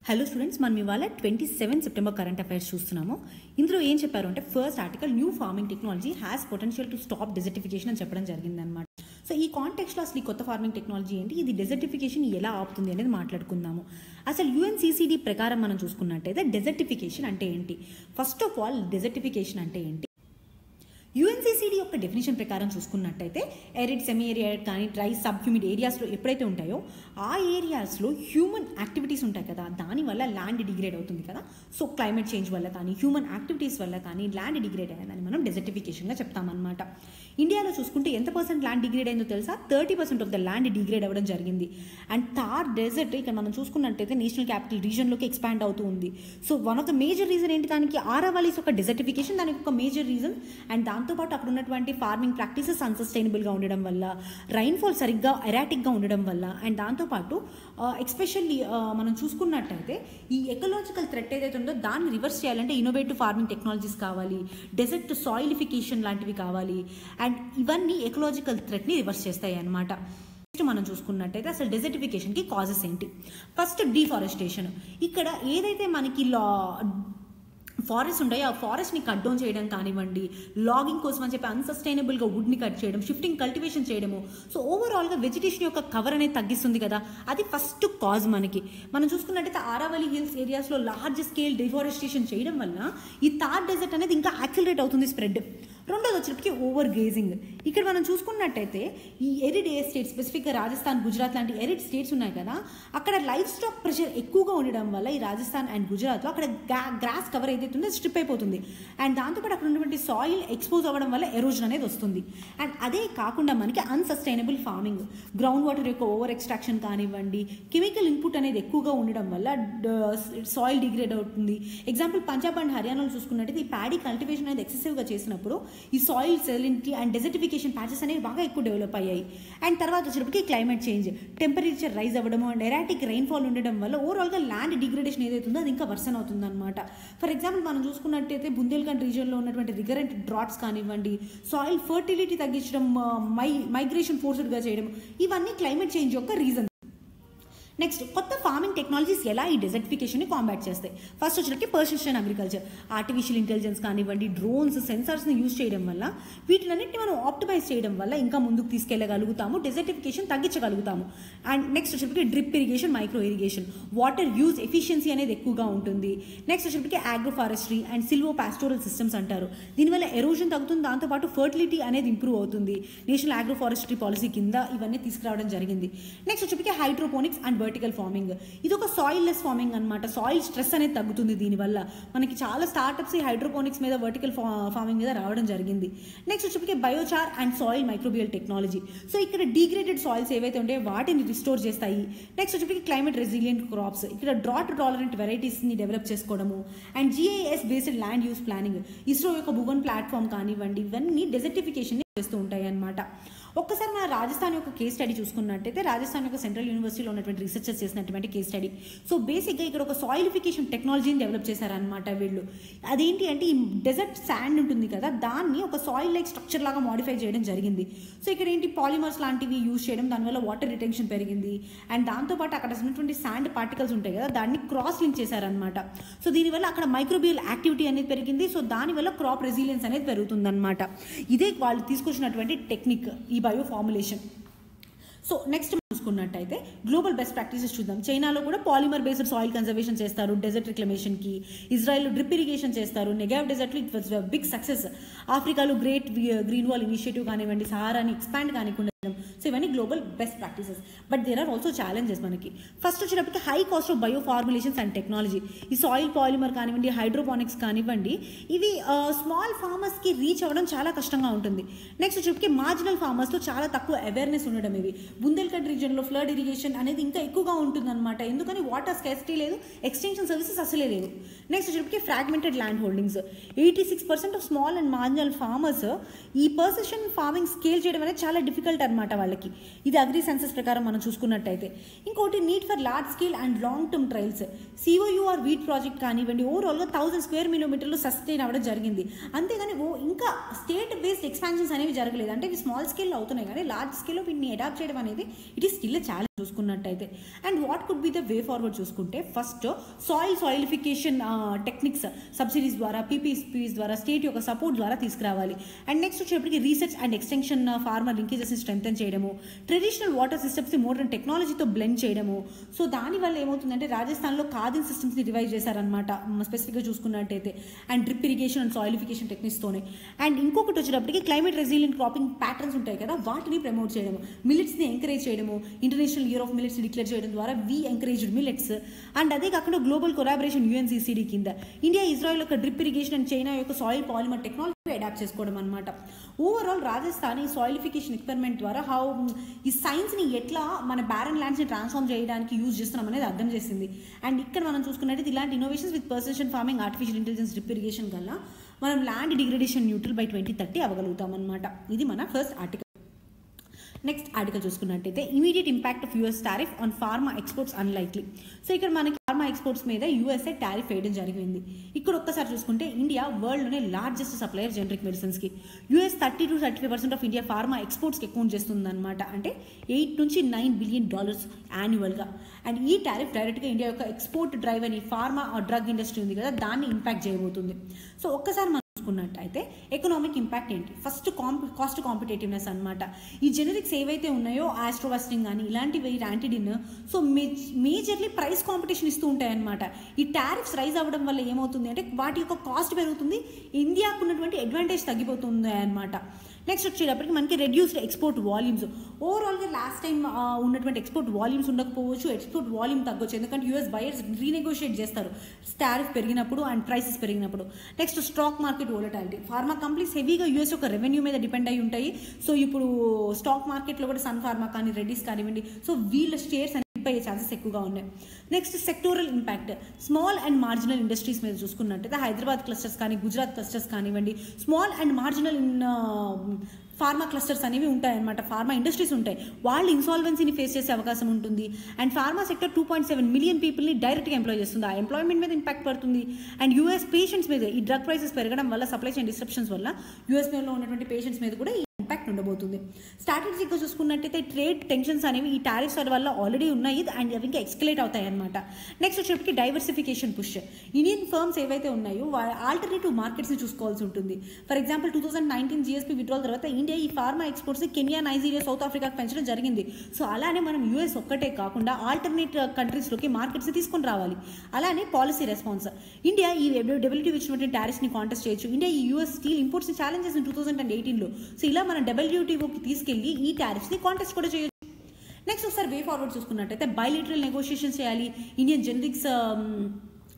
Hello students, మనం ఇవాళ 27 September current affairs చూస్తున్నాము. ఇందులో ఏం చెప్పారు అంటే first article new farming technology has potential to stop desertification అని చెప్పడం జరిగిందనమాట. సో ఈ కాంటెక్స్లో అసలు ఈ కొత్త ఫార్మింగ్ టెక్నాలజీ ఏంటి, ఇది డెజర్టిఫికేషన్ ఎలా ఆపుతుంది అనేది మాట్లాడుకుందాము. అసలు యుఎన్సిసిడి ప్రకారం మనం చూసుకున్నట్టయితే డెజర్టిఫికేషన్ అంటే ఏంటి, ఫస్ట్ ఆఫ్ ఆల్ డెజర్టిఫికేషన్ అంటే ఏంటి. యుఎన్సిసిడి యొక్క డెఫినేషన్ ప్రకారం చూసుకున్నట్టయితే ఎరిడ్, సెమీ ఏరియాడ్ కానీ డ్రై, సబ్ హ్యూమిడ్ ఏరియాస్లో ఎప్పుడైతే ఉంటాయో ఆ ఏరియాస్లో హ్యూమన్ యాక్టివిటీస్ ఉంటాయి కదా, దానివల్ల ల్యాండ్ డిగ్రేడ్ అవుతుంది కదా. సో క్లైమేట్ చేంజ్ వల్ల కానీ హ్యూమన్ యాక్టివిటీస్ వల్ల కానీ ల్యాండ్ డిగ్రేడ్ అయ్యేదని మనం డెజర్టిఫికేషన్గా చెప్తామన్నమాట. ఇండియాలో చూసుకుంటే ఎంత పర్సెంట్ ల్యాండ్ డిగ్రేడ్ అయిందో తెలుసా? 30% ఆఫ్ ద ల్యాండ్ డిగ్రేడ్ అవ్వడం జరిగింది. అండ్ థార్ డెజర్ట్ ఇక్కడ మనం చూసుకున్నట్టయితే నేషనల్ క్యాపిటల్ రీజన్లోకి ఎక్స్పాండ్ అవుతూ ఉంది. So one of the major reason ఏంటి, దానికి ఆరావళీస్ ఒక డెజర్టిఫికేషన్ దానికి ఒక మేజర్ రీజన్. అండ్ దాంతోపాటు అక్కడ ఉన్నటువంటి ఫార్మింగ్ ప్రాక్టీసెస్ అన్సస్టైనబుల్గా ఉండడం వల్ల, రైన్ఫాల్ సరిగ్గా ఎరాటిక్గా ఉండడం వల్ల, అండ్ దాంతోపాటు ఎస్పెషల్లీ మనం చూసుకున్నట్టయితే ఈ ఎకలాజికల్ థ్రెట్ ఏదైతే ఉందో దాన్ని రివర్స్ చేయాలంటే ఇన్నోవేటివ్ ఫార్మింగ్ టెక్నాలజీస్ కావాలి, డెజర్ట్ సాయిలిఫికేషన్ లాంటివి కావాలి. అండ్ ఇవన్నీ ఎకలాజికల్ థ్రెట్ని రివర్స్ చేస్తాయి అన్నమాట. నెక్స్ట్ మనం చూసుకున్నట్టయితే అసలు డెజర్టిఫికేషన్కి కాజెస్ ఏంటి. First deforestation. ఇక్కడ ఏదైతే మనకి ఫారెస్ట్ ఉంటాయో ఆ ఫారెస్ట్ని కట్ డౌన్ చేయడం కానివ్వండి, లాగింగ్ కోసం అని చెప్పి అన్సస్టైనబుల్గా వుడ్ని కట్ చేయడం, షిఫ్టింగ్ కల్టివేషన్ చేయడము. సో ఓవరాల్గా వెజిటేషన్ యొక్క కవర్ అనేది తగ్గిస్తుంది కదా, అది ఫస్ట్ కాజ్. మనం చూసుకున్నట్టయితే ఆరావళి హిల్స్ ఏరియాస్లో లార్జ్ స్కేల్ డిఫారెస్టేషన్ చేయడం వల్ల ఈ థార్ డెజర్ట్ అనేది ఇంకా యాక్సిలరేట్ అవుతుంది స్ప్రెడ్. రెండోది వచ్చేటప్పటికి ఓవర్ గ్రేజింగ్. ఇక్కడ మనం చూసుకున్నట్టయితే ఈ ఎరిడ్ స్టేట్స్, స్పెసిఫిక్గా రాజస్థాన్, గుజరాత్ లాంటి ఎరిడ్ స్టేట్స్ ఉన్నాయి కదా, అక్కడ లైఫ్ స్టాక్ ప్రెషర్ ఎక్కువగా ఉండడం వల్ల ఈ రాజస్థాన్ అండ్ గుజరాత్లో అక్కడ గ్రాస్ కవర్ ఏదైతే ఉందో స్ట్రిప్ అయిపోతుంది. అండ్ దాంతోపాటు అక్కడ ఉన్నటువంటి సాయిల్ ఎక్స్పోజ్ అవ్వడం వల్ల ఎరోజన్ అనేది వస్తుంది. అండ్ అదే కాకుండా మనకి అన్సస్టైనబుల్ ఫార్మింగ్, గ్రౌండ్ వాటర్ యొక్క ఓవర్ ఎక్స్ట్రాక్షన్ కానివ్వండి, కెమికల్ ఇన్పుట్ అనేది ఎక్కువగా ఉండడం వల్ల సాయిల్ డిగ్రేడ్ అవుతుంది. ఎగ్జాంపుల్ పంజాబ్ అండ్ హర్యానాలో చూసుకున్నట్టయితే ఈ ప్యాడీ కల్టివేషన్ అనేది ఎక్సెసివ్గా చేసినప్పుడు ఈ soil salinity and desertification patches అనేవి బాగా ఎక్కువ డెవలప్ అయ్యాయి. అండ్ తర్వాత వచ్చేటప్పటికి క్లైమేట్ చేంజ్, టెంపరేచర్ రైజ్ అవ్వడము అండ్ ఎరాటిక్ రైన్ఫాల్ ఉండడం వల్ల ఓవరాల్గా ల్యాండ్ డిగ్రేడేషన్ ఏదైతే ఉందో అది ఇంకా వర్సన్ అవుతుంది అనమాట. ఫర్ ఎగ్జాంపుల్ మనం చూసుకున్నట్టయితే బుందేల్ఖండ్ రీజియన్లో ఉన్నటువంటి రిగరెంట్ డ్రాట్స్ కానివ్వండి, సాయిల్ ఫర్టిలిటీ తగ్గించడం, మైగ్రేషన్ ఫోర్స్డ్గా చేయడం, ఇవన్నీ క్లైమేట్ చేంజ్ యొక్క రీజన్. నెక్స్ట్, కొత్త ఫార్మింగ్ టెక్నాలజీస్ ఎలా ఈ డెజర్టిఫికేషన్ని కాంబాట్ చేస్తాయి. ఫస్ట్ వచ్చేటప్పటికి పర్సిస్టెంట్ అగ్రికల్చర్, ఆర్టిఫిషియల్ ఇంటెలిజెన్స్ కానివ్వండి, డ్రోన్స్, సెన్సార్స్ని యూజ్ చేయడం వల్ల, వీటిలన్నింటినీ మనం ఆప్టిమైజ్ చేయడం వల్ల ఇంకా ముందుకు తీసుకెళ్ళగలుగుతాము, డెజర్టిఫికేషన్ తగ్గించగలుగుతాము. అండ్ నెక్స్ట్ వచ్చేటప్పటికి drip irrigation, micro irrigation, water use efficiency అనేది ఎక్కువగా ఉంటుంది. నెక్స్ట్ వచ్చేటప్పటికి agro forestry and silvo pastoral systems అంటారు. దీనివల్ల ఎరోజన్ తగ్గుతుంది, దాంతోపాటు ఫర్టిలిటీ అనేది ఇంప్రూవ్ అవుతుంది. నేషనల్ ఆగ్రో ఫారెస్ట్రీ పాలసీ కింద ఇవన్నీ తీసుకురావడం జరిగింది. నెక్స్ట్ వచ్చేటప్పటికి హైడ్రోపోనిక్స్ అండ్ వర్టికల్ ఫార్మింగ్. ఇది ఒక సాయిల్ లెస్ ఫార్మింగ్ అనమాట. సాయిల్ స్ట్రెస్ అనేది తగ్గుతుంది దీనివల్ల. మనకి చాలా స్టార్టప్స్ ఈ హైడ్రోపోనిక్స్ మీద, వర్టికల్ ఫార్మింగ్ మీద రావడం జరిగింది. నెక్స్ట్ వచ్చేప్పటికి biochar and soil microbial technology. So ఇక్కడ డిగ్రేడెడ్ సాయిల్స్ ఏవైతే ఉంటాయో వాటిని రిస్టోర్ చేస్తాయి. నెక్స్ట్ వచ్చేప్పటికి క్లైమేట్ రెసిలియంట్ క్రాప్స్, ఇక్కడ డ్రాట్ టాలరెంట్ వెరైటీస్ని డెవలప్ చేసుకోవడము. And GIS based land use planning, ISRO యొక్క భువన్ ప్లాట్ఫామ్ కానివ్వండి, ఇవన్నీ డెజర్టిఫికేషన్ చేస్తూ ఉంటాయి అన్నమాట. ఒక్కసారి మన రాజస్థాన్ యొక్క కేస్ స్టడీ చూసుకున్నట్టయితే రాజస్థాన్ యొక్క సెంట్రల్ యూనివర్సిటీలో ఉన్నటువంటి రీసెర్చర్స్ చేసినటువంటి కేస్ స్టడీ. సో బేసిక్గా ఇక్కడ ఒక సాయిలిఫికేషన్ టెక్నాలజీని డెవలప్ చేశారనమాట వీళ్ళు. అదేంటి అంటే ఈ డెజర్ట్ శాండ్ ఉంటుంది కదా, దాన్ని ఒక సాయిల్ లైక్ స్ట్రక్చర్ లాగా మాడిఫై చేయడం జరిగింది. సో ఇక్కడ ఏంటి పాలిమర్స్ లాంటివి యూజ్ చేయడం, దానివల్ల వాటర్ రిటెన్షన్ పెరిగింది. అండ్ దాంతోపాటు అక్కడ ఉన్నటువంటి శాండ్ పార్టికల్స్ ఉంటాయి కదా, దాన్ని క్రాస్ లింక్ చేశారనమాట. సో దీనివల్ల అక్కడ మైక్రోబియల్ యాక్టివిటీ అనేది పెరిగింది. సో దానివల్ల క్రాప్ రెసిలియన్స్ అనేది పెరుగుతుందన్నమాట. ఇదే వాళ్ళు తీసుకొచ్చినటువంటి టెక్నిక్, ఈ బయో ఫార్ములేషన్. సో నెక్స్ట్ చూసుకున్నట్టయితే గ్లోబల్ బెస్ట్ ప్రాక్టీసెస్ చూద్దాం. చైనాలో కూడా పాలిమర్ బేస్డ్ సాయిల్ కన్జర్వేషన్ చేస్తారు డెజర్ట్ రిక్లమేషన్కి. ఇజ్రాయెల్లో డ్రిప్ ఇరిగేషన్ చేస్తారు. నెగెవ్ డెజర్ట్లో ఇట్ వాజ్ బిగ్ సక్సెస్. ఆఫ్రికాలో గ్రేట్ గ్రీన్ వాల్ ఇనిషియేటివ్ కానివ్వండి, సహారాని ఎక్స్పాండ్ కానివ్వండి. సో ఇవన్నీ global best practices. But there are also challenges మనకి. ఫస్ట్ వచ్చేటప్పటికి high cost of bio formulations and technology. ఈ సాయిల్ పాలిమర్ కానివ్వండి, హైడ్రోపానిక్స్ కానివ్వండి, ఇవి స్మాల్ ఫార్మర్స్కి రీచ్ అవ్వడం చాలా కష్టంగా ఉంటుంది. నెక్స్ట్ వచ్చేటప్పటికి మార్జినల్ ఫార్మర్స్లో చాలా తక్కువ అవేర్నెస్ ఉండడం. ఇవి బుందేల్ఖండ్ రీజియన్లో ఫ్లడ్ ఇరిగేషన్ అనేది ఇంకా ఎక్కువగా ఉంటుందన్నమాట. ఎందుకని వాటర్ స్కార్సిటీ లేదు, ఎక్స్టెన్షన్ సర్వీసెస్ అసలే లేవు. నెక్స్ట్ వచ్చేటప్పటికి fragmented land holdings. 86% of small and marginal farmers ఈ పర్సిస్టెంట్ ఫార్మింగ్ స్కేల్ చేయడం అనేది చాలా డిఫికల్ట్ అనమాట వాళ్ళకి. ఇది అగ్రి సెన్సస్ ప్రకారం మనం చూసుకున్నట్టయితే. ఇంకోటి need for large scale and long term trials. COUR wheat project కానివ్వండి, ఓవరాల్గా 1000 స్క్వేర్ కిలోమీటర్లు సస్టైన్ అవ్వడం జరిగింది. అంతేగాని ఇంకా స్టేట్ బేస్డ్ ఎక్స్పాన్షన్స్ అనేవి జరగలేదు. అంటే ఇవి స్మాల్ స్కేల్లో అవుతున్నాయి కానీ లార్జ్ స్కేల్లో వీటిని అడాప్ట్ చేయడం అనేది it is still a challenge. చూసుకున్నట్టయితే. And what could be the way forward చూసుకుంటే, ఫస్ట్ సాయిలిఫికేషన్ టెక్నిక్స్ సబ్సిడీస్ ద్వారా, పీపీఎస్ ద్వారా, స్టేట్ యొక్క సపోర్ట్ ద్వారా తీసుకురావాలి. అండ్ నెక్స్ట్ వచ్చేటప్పటికి రీసెర్చ్ అండ్ ఎక్స్టెన్షన్ ఫార్మర్ లింకేజెస్ని స్ట్రెంథెన్ చేయడము, ట్రెడిషనల్ వాటర్ సిస్టమ్స్ని మోడర్న్ టెక్నాలజీతో బ్లెండ్ చేయడము. సో దానివల్ల ఏమవుతుందంటే రాజస్థాన్లో ఖాదిన్ సిస్టమ్స్ని రివైవ్ చేశారనమాట స్పెసిఫిక్గా చూసుకున్నట్టయితే. అండ్ డ్రిప్ ఇరిగేషన్ అండ్ సాయిలిఫికేషన్ టెక్నిక్స్తోనే. అండ్ ఇంకొకటి వచ్చేటప్పటికి క్లైమేట్ రెసిలియంట్ క్రాపింగ్ ప్యాటర్న్స్ ఉంటాయి కదా, వాటిని ప్రమోట్ చేయడము, మిల్లెట్స్ని ఎంకరేజ్ చేయడము, international year of millets declare చేయడం ద్వారా వి ఎంకరేజ్డ్ మిల్లెట్స్. అండ్ అదే కాకుండా గ్లోబల్ కొలాబరేషన్ UNCCD కింద ఇండియా ఇజ్రాయెల్ యొక్క డ్రిప్ ఇరిగేషన్ అండ్ చైనా యొక్క సాయిల్ పాలిమర్ టెక్నాలజీ అడాప్ట్ చేసుకోవడం అనమాట. ఓవరాల్ రాజస్థాన్ ఈ సాయిలిఫికేషన్ ఎక్స్పెరిమెంట్ ద్వారా ఈ సైన్స్ని ఎట్లా మన బ్యారన్ ల్యాండ్స్ని ట్రాన్స్ఫార్మ్ చేయడానికి యూజ్ చేస్తున్నాం అనేది అర్థం చేసింది. అండ్ ఇక్కడ మనం చూసుకున్నట్టు ఇలాంటి innovations with precision farming, artificial intelligence, drip irrigation వల్ల మనం ల్యాండ్ డిగ్రేడేషన్ న్యూట్రల్ బై 2030 అవ్వగలుగుతాం అనమాట. ఇది మన ఫస్ట్ ఆర్టికల్. నెక్స్ట్ ఆర్టికల్ చూసుకున్నట్టయితే immediate impact of US tariff on pharma exports unlikely. So ఇక్కడ మనకి ఫార్మా ఎక్స్పోర్ట్స్ మీద USA టారిఫ్ వేయడం జరిగింది. ఇక్కడ ఒక్కసారి చూసుకుంటే ఇండియా వరల్డ్లోనే largest supplier generic మెడిసిన్స్కి. US 30 to 35% of India pharma ఎక్స్పోర్ట్స్కి అకౌంట్ చేస్తుందన్నమాట. అంటే $8 నుంచి $9 బిలియన్ యాన్యువల్గా. అండ్ ఈ టారిఫ్ డైరెక్ట్గా ఇండియా యొక్క ఎక్స్పోర్ట్ డ్రైవ్ అని ఫార్మా డ్రగ్ ఇండస్ట్రీ ఉంది కదా, దాన్ని ఇంపాక్ట్ చేయబోతుంది. సో ఒక్కసారి చూసుకున్నట్టయితే ఎకనామిక్ ఇంపాక్ట్ ఏంటి? ఫస్ట్ కాస్ట్ కాంపిటేటివ్నెస్ అనమాట. ఈ జెనరిక్స్ ఏవైతే ఉన్నాయో ఆస్ట్రోవాస్టిన్ కానీ ఇలాంటివి, ranitidine, so majorly price competition ఇస్తూ ఉంటాయి అనమాట. ఈ టారిఫ్స్ రైజ్ అవ్వడం వల్ల ఏమవుతుంది అంటే వాటి యొక్క కాస్ట్ పెరుగుతుంది, ఇండియాకు ఉన్నటువంటి అడ్వాంటేజ్ తగ్గిపోతుంది అనమాట. నెక్స్ట్ వచ్చేటప్పటికి మనకి రెడ్యూస్డ్ ఎక్స్పోర్ట్ వాల్యూమ్స్. ఓవరాల్గా లాస్ట్ టైం ఉన్నటువంటి ఎక్స్పోర్ట్ వాల్యూమ్స్ ఉండకపోవచ్చు, ఎక్స్పోర్ట్ వాల్యూమ్ తగ్గొచ్చు, ఎందుకంటే US బయర్స్ రీనెగోషియేట్ చేస్తారు టారిఫ్ పెరిగినప్పుడు అండ్ ప్రైసెస్ పెరిగినప్పుడు. Next stock market volatility. Pharma companies హెవీగా US యొక్క రెవెన్యూ మీద డిపెండ్ అయి ఉంటాయి. సో ఇప్పుడు స్టాక్ మార్కెట్లో కూడా సన్ ఫార్మా కానీ, రెడ్డిస్ కానివ్వండి, సో వీళ్ళ షేర్స్ అయ్యే ఛాన్సెస్ ఎక్కువగా ఉన్నాయి. Next sectoral impact. Small and marginal industries మీద చూసుకున్నట్టయితే హైదరాబాద్ క్లస్టర్స్ కానీ, గుజరాత్ క్లస్టర్స్ కానివ్వండి, small and marginal pharma clusters అనేవి ఉంటాయన్నమాట. ఫార్మా ఇండస్ట్రీస్ ఉంటాయి, వాళ్ళు ఇన్సాల్వెన్సీని ఫేస్ చేసే అవకాశం ఉంటుంది. అండ్ ఫార్మా సెక్టర్ 2.7 మిలియన్ పీపుల్ని డైరెక్ట్గా ఎంప్లాయ్ చేస్తుంది, ఆ ఎంప్లాయ్మెంట్ మీద ఇంపాక్ట్ పడుతుంది. అండ్ US పేషెంట్స్ మీద ఈ డ్రగ్ ప్రైసెస్ పెరగడం వల్ల, సప్లై చైన్ డిస్ట్రప్షన్స్ వల్ల US లో ఉన్నటువంటి పేషెంట్స్ మీద కూడా ఇంపాక్ట్ ఉండబోతుంది. స్ట్రాటజీగా చూసుకున్నట్టయితే ట్రేడ్ టెన్షన్స్ అనేవి ఈ టారిఫ్స్ వల్ల ఆల్రెడీ ఉన్నాయి అండ్ అవి ఇంకా ఎక్స్కలేట్ అవుతాయి అనమాట. నెక్స్ట్ వచ్చేప్పటికి డైవర్సిఫికేషన్ పుష్. ఇండియన్ ఫర్మ్స్ ఏవైతే ఉన్నాయో ఆల్టర్నేటివ్ మార్కెట్స్ని చూసుకోవాల్సి ఉంటుంది. ఫర్ ఎగ్జాంపుల్ 2019 GSP విత్డ్రాల్ తర్వాత ఇండియా ఈ ఫార్మా ఎక్స్పోర్ట్స్ని కెన్యా, నైజీరియా, సౌత్ ఆఫ్రికాకి పెంచడం జరిగింది. సో అలానే మనం US ఒక్కటే కాకుండా ఆల్టర్నేట్ కంట్రీస్లోకి మార్కెట్స్ని తీసుకొని రావాలి. అలానే పాలసీ రెస్పాన్స్. ఇండియా ఈ WTO ఇచ్చినటువంటి టారిఫ్స్ని కాంటెస్ట్ చేయొచ్చు. ఇండియా ఈ US స్టీల్ ఇంపోర్ట్స్ని ఛాలెంజ్ చేసిన 2018లో. సో ఇలా మనం WTOకి తీసుకెళ్లి ఈ టారిఫ్స్ని కాంటెస్ట్ కూడా చేయొచ్చు. నెక్స్ట్ ఒకసారి వే ఫార్వర్డ్ చూసుకున్నట్టయితే బైలేటరల్ నెగోషియేషన్స్ చేయాలి. ఇండియన్ జెనరిక్స్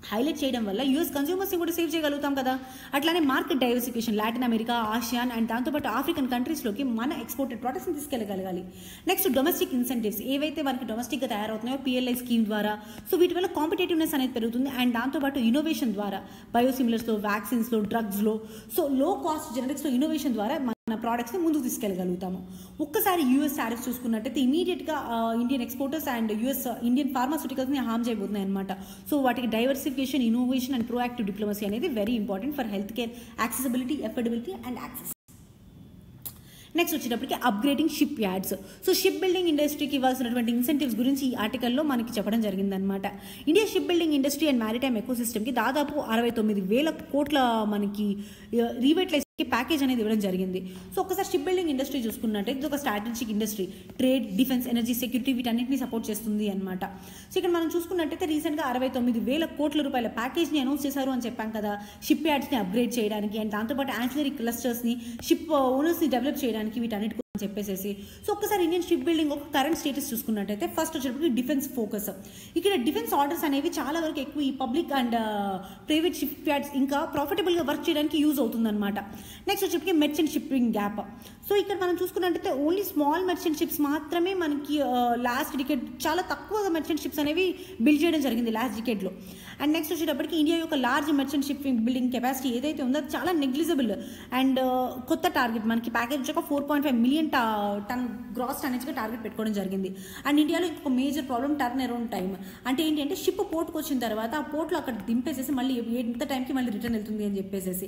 హైలైట్ చేయడం వల్ల US కన్స్యూమర్స్ని కూడా సేవ్ చేయగలుగుతాం కదా. అట్లానే market diversification, Latin America, ASEAN and దాంతోపాటు ఆఫ్రికన్ కంట్రీస్లోకి మన ఎక్స్పోర్టెడ్ ప్రొడక్ట్స్ని తీసుకెళ్ళగలగాలి. నెక్స్ట్ డొమెస్టిక్ ఇన్సెంటివ్స్ ఏవైతే మనకి డొమెస్టిక్గా తయారవుతున్నాయో PLI స్కీమ్ ద్వారా, సో వీటి వల్ల కాంపిటేటివ్నెస్ అనేది పెరుగుతుంది. అండ్ దాంతోపాటు ఇన్నోవేషన్ ద్వారా బయోసిమిలర్స్లో, వ్యాక్సిన్స్లో, డ్రగ్స్లో, సో లో కాస్ట్ జెనరిక్స్లో ఇన్నోవేషన్ ద్వారా మన ప్రోడక్ట్స్ని ముందుకు తీసుకెళ్ళగలుగుతాము. ఒక్కసారి US టారిఫ్స్ చూసుకున్నట్టయితే ఇమీడియట్గా ఇండియన్ ఎక్స్పోర్టర్స్ అండ్ ఇండియన్ ఫార్మాస్యూటికల్స్ని హార్మ్ చేయబోతున్నాయి అనమాట. సో వాటికి diversification, innovation and proactive diplomacy అనేది very important for health care, accessibility, affordability and access. Next వచ్చేటప్పటికి upgrading shipyards. So shipbuilding ఇండస్ట్రీకి ఇవ్వాల్సినటువంటి ఇన్సెంటివ్స్ గురించి ఈ ఆర్టికల్లో మనకి చెప్పడం జరిగిందనమాట. India shipbuilding industry and maritime ఎకోసిస్టమ్కి దాదాపు 69,000 కోట్ల మనకి రీవేట్లైజ్ ప్యాకేజ్ అనేది ఇవ్వడం జరిగింది. సో ఒకసారి షిప్ బిల్డింగ్ ఇండస్ట్రీ చూసుకున్నట్టే ఇది ఒక strategic industry, trade, defence, energy, security వీటన్నిటిని సపోర్ట్ చేస్తుంది అనమాట. సో ఇక్కడ మనం చూసుకున్నట్టయితే రీసెంట్గా 69,000 కోట్ల రూపాయల ప్యాకేజ్ని అనౌన్స్ చేశారు అని చెప్పాం కదా, షిప్ యార్డ్స్ని అప్గ్రేడ్ చేయడానికి అండ్ దాంతోపాటు యాన్సిలరీ క్లస్టర్స్ని, షిప్ ఓనర్స్ని డెవలప్ చేయడానికి వీటన్నిటి చెప్పేసేసి. సో ఒక్కసారి ఇండియన్ షిప్ బిల్డింగ్ ఒక కరెంట్ స్టేటస్ చూసుకున్నట్టయితే ఫస్ట్ వచ్చేటప్పటికి డిఫెన్స్ ఫోకస్. ఇక్కడ డిఫెన్స్ ఆర్డర్స్ అనేవి చాలా వరకు ఎక్కువ ఈ public and private ship yards ఇంకా ప్రాఫిటబుల్గా వర్క్ చేయడానికి యూజ్ అవుతుందన్నమాట. నెక్స్ట్ వచ్చేప్పటికి మెర్చెంట్ షిప్పింగ్ గ్యాప్. సో ఇక్కడ మనం చూసుకున్నట్టయితే ఓన్లీ స్మాల్ మెర్చెంట్ షిప్స్ మాత్రమే మనకి లాస్ట్ డికేడ్ చాలా తక్కువ మెర్చెంట్ షిప్స్ అనేవి బిల్డ్ చేయడం జరిగింది లాస్ట్ డికేడ్లో. అండ్ నెక్స్ట్ వచ్చేటప్పటికి ఇండియా యొక్క large merchant shipping building capacity ఏదైతే ఉందో అది చాలా నెగ్లిజిబుల్. అండ్ కొత్త టార్గెట్ మనకి ప్యాకేజ్ వచ్చాక $4.5 మిలియన్ బిలియన్ టన్ గ్రాస్ టన్నేజ్గా టార్గెట్ పెట్టుకోవడం జరిగింది. అండ్ ఇండియాలో ఇంకొక major problem turn around time. అంటే ఏంటంటే షిప్ పోర్ట్కి వచ్చిన తర్వాత ఆ పోర్ట్లో అక్కడ దింపేసేసి మళ్ళీ ఎంత టైంకి మళ్ళీ రిటర్న్ వెళ్తుంది అని చెప్పేసి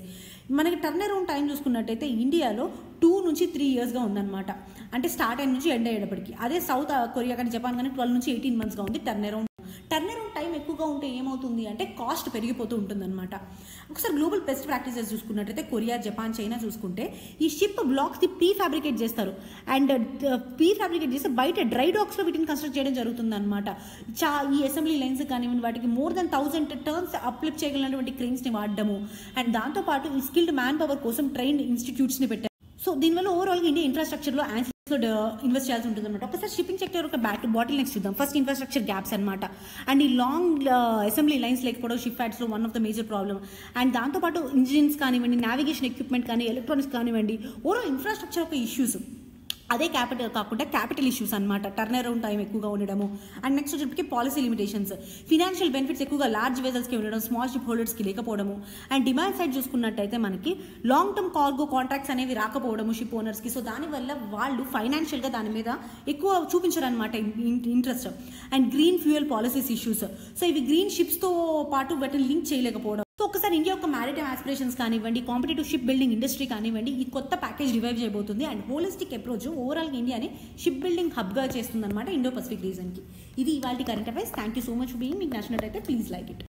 మనకి టర్న్ అరౌండ్ టైం చూసుకున్నట్టయితే ఇండియాలో 2 నుంచి 3 ఇయర్స్గా ఉందన్నమాట. అంటే స్టార్ట్ అయిన నుంచి ఎండ్ అయ్యేటప్పటికి. అదే సౌత్ కొరియా కానీ జపాన్ కానీ 12 నుంచి 18 మంత్స్గా ఉంది టర్న్ అరౌండ్ టైం ఎక్కువగా ఉంటే ఏమవుతుంది అంటే కాస్ట్ పెరిగిపోతూ ఉంటుందన్నమాట. ఒకసారి గ్లోబల్ బెస్ట్ ప్రాక్టీసెస్ చూసుకున్నట్టయితే కొరియా, జపాన్, చైనా చూసుకుంటే ఈ షిప్ బ్లాక్స్ని ప్రీ ఫ్యాబ్రికేట్ చేస్తారు. అండ్ ప్రీ ఫ్యాబ్రికేట్ చేస్తే బయట డ్రై డాక్స్లో వీటిని కన్స్ట్రక్ట్ చేయడం జరుగుతుందన్నమాట. ఈ అసెంబ్లీ లైన్స్ కానివ్వండి వాటికి more than 1000 టర్న్స్ అప్లిఫ్ట్ చేయగలిగినటువంటి క్రెయిన్స్ని వాడడము. అండ్ దాంతోపాటు ఈ స్కిల్డ్ మ్యాన్ పవర్ కోసం ట్రైన్డ్ ఇన్స్టిట్యూట్స్ని పెట్టారు. సో దీనివల్ల ఓవరాల్గా ఇండియా ఇన్ఫ్రాస్ట్రక్చర్లో ఇన్వెస్ట్ చేయాల్సి ఉంటుంది అనమాట. ఒకసారి షిప్పింగ్ సెక్టర్ ఒక బాటిల్ నెక్స్ట్ చూద్దాం. ఫస్ట్ ఇన్ఫ్రాస్ట్రక్చర్ గ్యాప్స్ అనమాట. అండ్ ఈ లాంగ్ అసెంబ్లీ లైన్స్ లేకపోవడం షిప్ యార్డ్స్లో one of the major problem. And దాంతోపాటు ఇంజిన్స్ కానివ్వండి, నావిగేషన్ ఎక్విప్మెంట్ కానీ, ఎలక్ట్రానిక్స్ కానివ్వండి, ఓవరాల్ ఇన్ఫ్రాస్ట్రక్చర్ ఒక ఇష్యూస్. అదే క్యాపిటల్ ఇష్యూస్ అనమాట. టర్న్ అరౌండ్ టైం ఎక్కువగా ఉండడము. అండ్ నెక్స్ట్ వచ్చేప్పటికి పాలసీ లిమిటేషన్స్, ఫినాన్షియల్ బెనిఫిట్స్ ఎక్కువగా లార్జ్ వెజల్స్కి ఉండడం, స్మాల్ షిప్ హోల్డర్స్కి లేకపోవడము. అండ్ డిమాండ్ సైడ్ చూసుకున్నట్టయితే మనకి లాంగ్ టర్మ్ కార్గో కాంట్రాక్ట్స్ అనేవి రాకపోవడము షిప్ ఓనర్స్కి. సో దానివల్ల వాళ్ళు ఫైనాన్షియల్గా దాని మీద ఎక్కువ చూపించరు అనమాట interest. And green fuel policies issues. So ఇవి గ్రీన్ షిప్స్తో పాటు వాటిని లింక్ చేయలేకపోవడం. సో ఒకసారి ఇండియా యొక్క మ్యారిటైమ్ ఆస్పిరేషన్స్ కానివ్వండి, కాంపిటేటివ్ షిప్ బిల్డింగ్ ఇండస్ట్రీ కానివ్వండి, ఈ కొత్త ప్యాకేజ్ రివైవ్ చేయబోతుంది. అండ్ హోలిస్టిక్ అప్రోచ్ ఓవరాల్గా ఇండియాని షిప్ బిల్డింగ్ హబ్గా చేస్తుంది అనమాట ఇండో పసిఫిక్ రీజన్కి. ఇది ఇవాళ current affairs. Thank you so much for being. మీకు నచ్చినట్టయితే ప్లీజ్ లైక్ ఇట్.